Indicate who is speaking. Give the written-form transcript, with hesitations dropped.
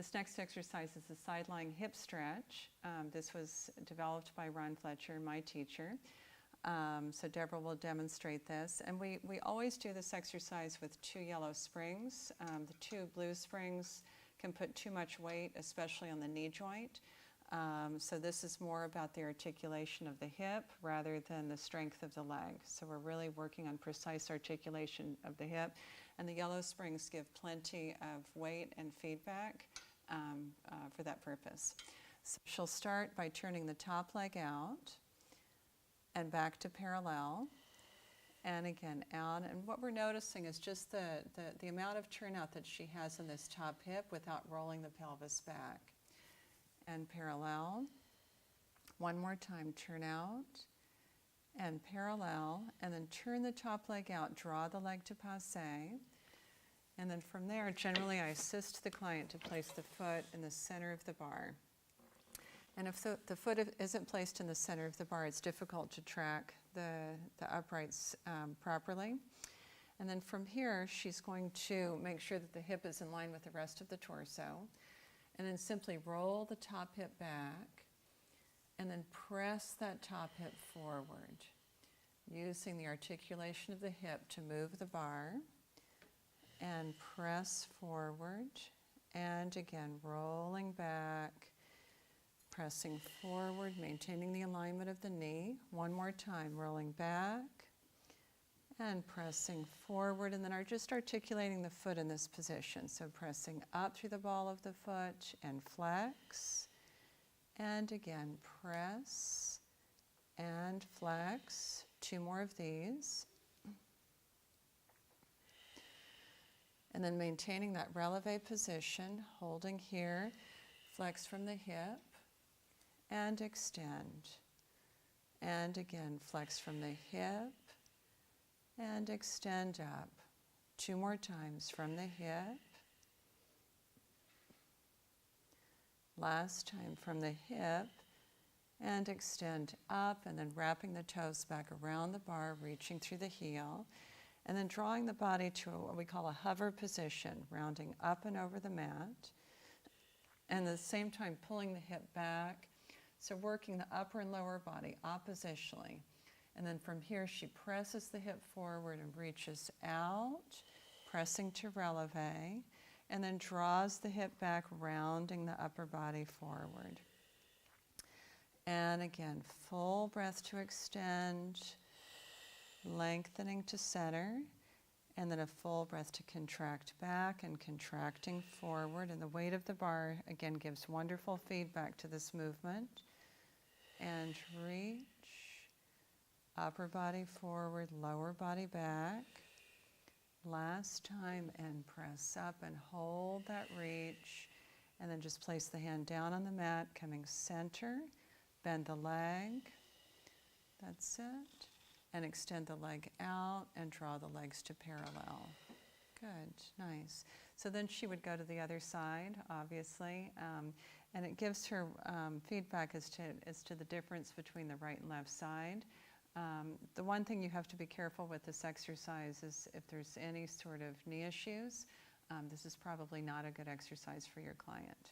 Speaker 1: This next exercise is the side-lying hip stretch. This was developed by Ron Fletcher, my teacher. So Deborah will demonstrate this. And we always do this exercise with 2 yellow springs. The 2 blue springs can put too much weight, especially on the knee joint. So this is more about the articulation of the hip rather than the strength of the leg. So we're really working on precise articulation of the hip. And the yellow springs give plenty of weight and feedback for that purpose. So she'll start by turning the top leg out and back to parallel, and again out. And what we're noticing is just the amount of turnout that she has in this top hip without rolling the pelvis back. And parallel. One more time, turn out and parallel, and then turn the top leg out, draw the leg to passe. And then from there, generally I assist the client to place the foot in the center of the bar. And if the foot isn't placed in the center of the bar, it's difficult to track the uprights properly. And then from here, she's going to make sure that the hip is in line with the rest of the torso. And then simply roll the top hip back and then press that top hip forward, using the articulation of the hip to move the bar. And press forward, and again, rolling back, pressing forward, maintaining the alignment of the knee. One more time, rolling back, and pressing forward, and then just articulating the foot in this position. So pressing up through the ball of the foot, and flex, and again, press, and flex. 2 more of these. And then maintaining that releve position, holding here, flex from the hip, and extend. And again, flex from the hip, and extend up. 2 more times from the hip. Last time from the hip, and extend up, and then wrapping the toes back around the bar, reaching through the heel. And then drawing the body to what we call a hover position, rounding up and over the mat. And at the same time, pulling the hip back. So working the upper and lower body oppositionally. And then from here, she presses the hip forward and reaches out, pressing to releve. And then draws the hip back, rounding the upper body forward. And again, full breath to extend. Lengthening to center, and then a full breath to contract back and contracting forward. And the weight of the bar, again, gives wonderful feedback to this movement. And reach, upper body forward, lower body back. Last time, and press up and hold that reach. And then just place the hand down on the mat, coming center, bend the leg. That's it. And extend the leg out and draw the legs to parallel. Good, nice. So then she would go to the other side, obviously, and it gives her feedback as to the difference between the right and left side. The one thing you have to be careful with this exercise is if there's any sort of knee issues, this is probably not a good exercise for your client.